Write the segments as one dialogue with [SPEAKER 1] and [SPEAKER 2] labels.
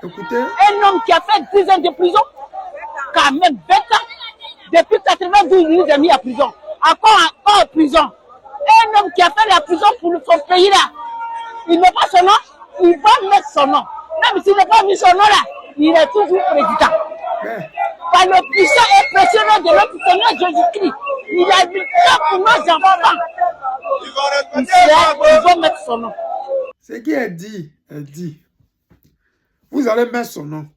[SPEAKER 1] Écoutez.
[SPEAKER 2] Un homme qui a fait 10 ans de prison, quand même 20 ans, depuis 92, il est mis à prison. Encore en prison. Un homme qui a fait la prison pour son pays là, il n'a pas son nom, il va mettre son nom. Même s'il n'a pas mis son nom là, il est toujours président. Par le puissant et précieux nom de notre Seigneur Jésus-Christ, il a mis ça pour nos enfants. Ils vont mettre son nom.
[SPEAKER 1] Ce qui est dit, est dit. Vous allez mettre son nom.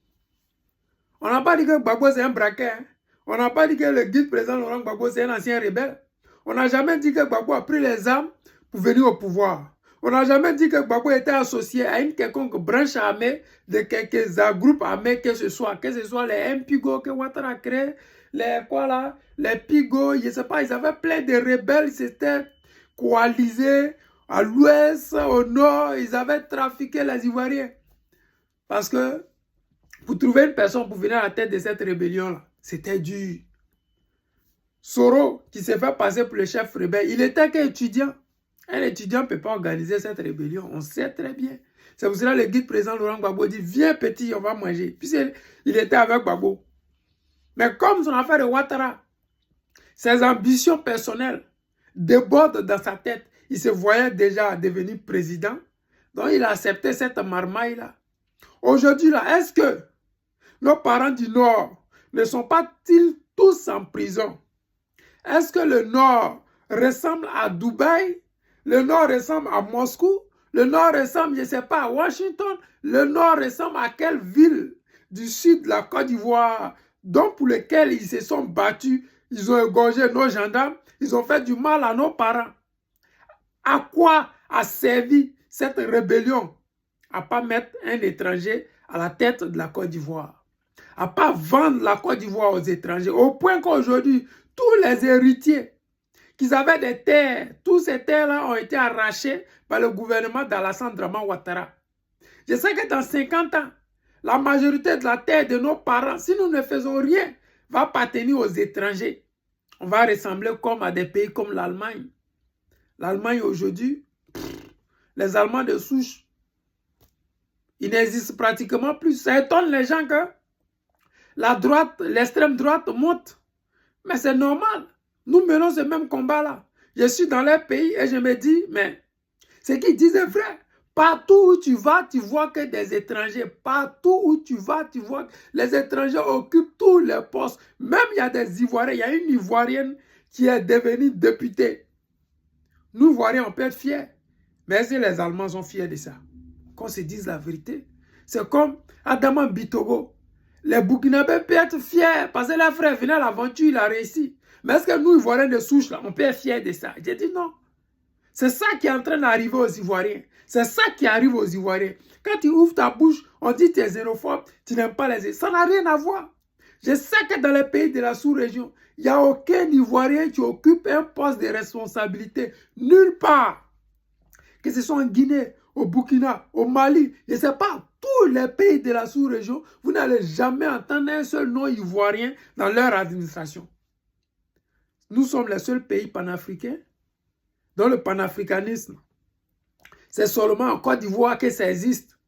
[SPEAKER 1] On n'a pas dit que Gbagbo c'est un braquet. Hein? On n'a pas dit que le guide président Laurent Gbagbo c'est un ancien rebelle. On n'a jamais dit que Gbagbo a pris les armes pour venir au pouvoir. On n'a jamais dit que Gbagbo était associé à une quelconque branche armée de quelques groupes armés que ce soit les Mpigo que Ouattara a créé, les Pigo, je ne sais pas, ils avaient plein de rebelles, ils s'étaient coalisés à l'ouest, au nord, ils avaient trafiqué les Ivoiriens. Parce que pour trouver une personne pour venir à la tête de cette rébellion-là, c'était dur. Soro, qui s'est fait passer pour le chef rebelle, il était qu'un étudiant. Un étudiant ne peut pas organiser cette rébellion, on sait très bien. C'est pour cela que le guide président Laurent Gbagbo dit, viens petit, on va manger. Puis il était avec Gbagbo. Mais comme son affaire de Ouattara, ses ambitions personnelles débordent dans sa tête. Il se voyait déjà devenir président. Donc il a accepté cette marmaille-là. Aujourd'hui, là, est-ce que nos parents du Nord ne sont pas-ils tous en prison? Est-ce que le Nord ressemble à Dubaï? Le Nord ressemble à Moscou? Le Nord ressemble, je ne sais pas, à Washington? Le Nord ressemble à quelle ville du sud de la Côte d'Ivoire, dont pour lesquels ils se sont battus, ils ont égorgé nos gendarmes, ils ont fait du mal à nos parents? À quoi a servi cette rébellion? À ne pas mettre un étranger à la tête de la Côte d'Ivoire. À ne pas vendre la Côte d'Ivoire aux étrangers. Au point qu'aujourd'hui, tous les héritiers qui avaient des terres, tous ces terres-là ont été arrachées par le gouvernement d'Alassane Draman Ouattara. Je sais que dans 50 ans, la majorité de la terre de nos parents, si nous ne faisons rien, va appartenir aux étrangers. On va ressembler comme à des pays comme l'Allemagne. L'Allemagne aujourd'hui, les Allemands de souche, ils n'existent pratiquement plus. Ça étonne les gens que la droite, l'extrême droite monte. Mais c'est normal. Nous menons ce même combat-là. Je suis dans leur pays et je me dis, mais ce qu'ils disent est vrai. Partout où tu vas, tu vois que des étrangers. Partout où tu vas, tu vois que les étrangers occupent tous les postes. Même il y a des Ivoiriens. Il y a une Ivoirienne qui est devenue députée. Nous, Ivoiriens, on peut être fiers. Mais est-ce que les Allemands sont fiers de ça? Qu'on se dise la vérité. C'est comme Adama Bitogo. Les Burkinabés peuvent être fiers parce que leur frère venait à l'aventure, il a réussi. Mais est-ce que nous, Ivoiriens de souche, là, on peut être fiers de ça? J'ai dit non. C'est ça qui est en train d'arriver aux Ivoiriens. C'est ça qui arrive aux Ivoiriens. Quand tu ouvres ta bouche, on dit que tu es xénophobe, tu n'aimes pas les... Ça n'a rien à voir. Je sais que dans les pays de la sous-région, il n'y a aucun Ivoirien qui occupe un poste de responsabilité. Nulle part. Que ce soit en Guinée, au Burkina, au Mali, je ne sais pas, tous les pays de la sous-région, vous n'allez jamais entendre un seul nom ivoirien dans leur administration. Nous sommes les seuls pays panafricains dont le panafricanisme, c'est seulement en Côte d'Ivoire que ça existe.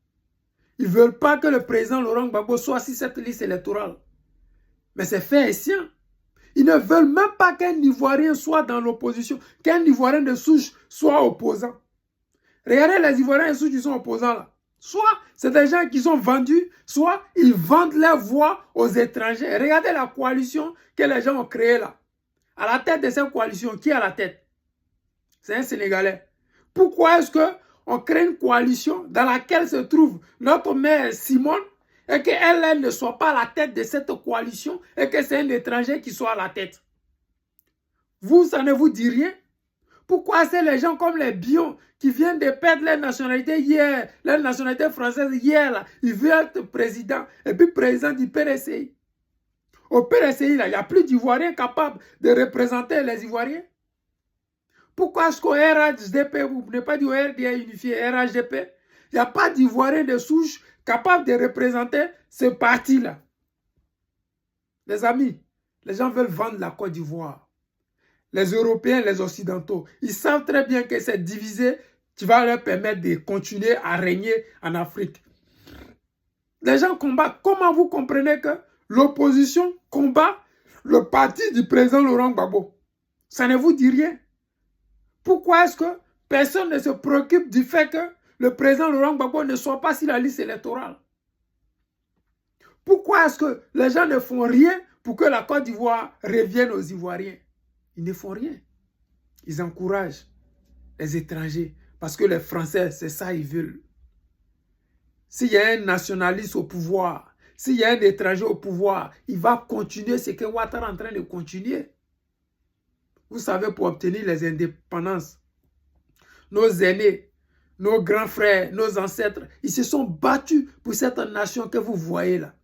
[SPEAKER 1] Ils ne veulent pas que le président Laurent Gbagbo soit sur cette liste électorale. Mais c'est fait et sien. Ils ne veulent même pas qu'un Ivoirien soit dans l'opposition, qu'un Ivoirien de souche soit opposant. Regardez les Ivoiriens de souche qui sont opposants là. Soit c'est des gens qui sont vendus, soit ils vendent leur voix aux étrangers. Regardez la coalition que les gens ont créée là. À la tête de cette coalition, qui est à la tête? C'est un Sénégalais. Pourquoi est-ce qu'on crée une coalition dans laquelle se trouve notre mère Simone et qu'elle ne soit pas à la tête de cette coalition et que c'est un étranger qui soit à la tête? Vous, ça ne vous dit rien? Pourquoi c'est les gens comme les Bion qui viennent de perdre leur nationalité hier, leur nationalité française hier, là, ils veulent être président et puis président du PRCI? Au PRCI, là, il n'y a plus d'Ivoiriens capables de représenter les Ivoiriens. Pourquoi est-ce qu'au RHDP, vous ne pas dit au RDA unifié, RHDP, il n'y a pas d'Ivoiriens de souche capables de représenter ce parti-là? Les amis, les gens veulent vendre la Côte d'Ivoire. Les Européens, les Occidentaux, ils savent très bien que c'est divisé qui va leur permettre de continuer à régner en Afrique. Les gens combattent. Comment vous comprenez que l'opposition combat le parti du président Laurent Gbagbo? Ça ne vous dit rien. Pourquoi est-ce que personne ne se préoccupe du fait que le président Laurent Gbagbo ne soit pas sur la liste électorale? Pourquoi est-ce que les gens ne font rien pour que la Côte d'Ivoire revienne aux Ivoiriens? Ils ne font rien. Ils encouragent les étrangers parce que les Français, c'est ça ils veulent. S'il y a un nationaliste au pouvoir, s'il y a un étranger au pouvoir, il va continuer ce que Ouattara est en train de continuer. Vous savez, pour obtenir les indépendances, nos aînés, nos grands frères, nos ancêtres, ils se sont battus pour cette nation que vous voyez là.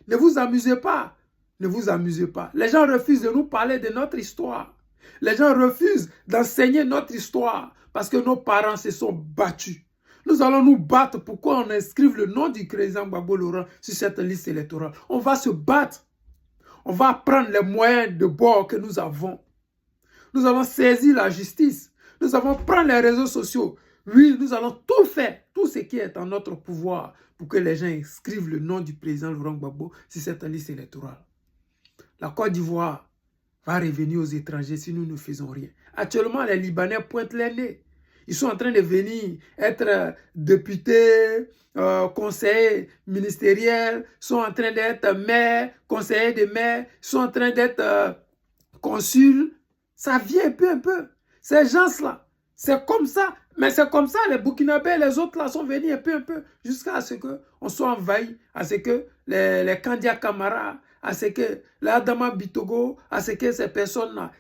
[SPEAKER 1] Ne vous amusez pas. Ne vous amusez pas. Les gens refusent de nous parler de notre histoire. Les gens refusent d'enseigner notre histoire parce que nos parents se sont battus. Nous allons nous battre pour qu'on inscrive le nom du président Gbagbo Laurent sur cette liste électorale. On va se battre. On va prendre les moyens de bord que nous avons. Nous avons saisi la justice. Nous allons prendre les réseaux sociaux. Oui, nous allons tout faire, tout ce qui est en notre pouvoir pour que les gens inscrivent le nom du président Laurent Gbagbo sur cette liste électorale. La Côte d'Ivoire va revenir aux étrangers si nous ne faisons rien. Actuellement, les Libanais pointent les nez. Ils sont en train de venir être députés, conseillers ministériels, sont en train d'être maires, conseillers de maires, sont en train d'être consuls. Ça vient peu à peu. Ces gens-là, c'est comme ça. Mais c'est comme ça, les Burkinabés, les autres là sont venus un peu, jusqu'à ce qu'on soit envahi, à ce que les Kandia Kamara, à ce que l'Adama Bitogo, à ce que ces personnes-là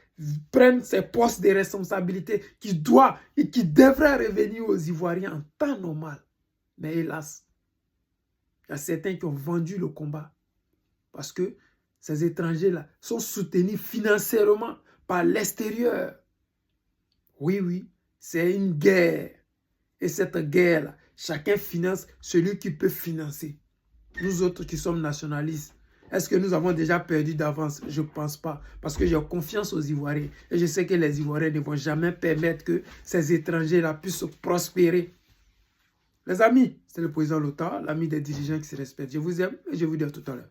[SPEAKER 1] prennent ces postes de responsabilité qui doivent et qui devraient revenir aux Ivoiriens en temps normal. Mais hélas, il y a certains qui ont vendu le combat parce que ces étrangers-là sont soutenus financièrement par l'extérieur. Oui, oui, c'est une guerre. Et cette guerre-là, chacun finance celui qui peut financer. Nous autres qui sommes nationalistes, est-ce que nous avons déjà perdu d'avance? Je ne pense pas. Parce que j'ai confiance aux Ivoiriens. Et je sais que les Ivoiriens ne vont jamais permettre que ces étrangers-là puissent prospérer. Les amis, c'est le président Lota, l'ami des dirigeants qui se respectent. Je vous aime et je vous dis à tout à l'heure.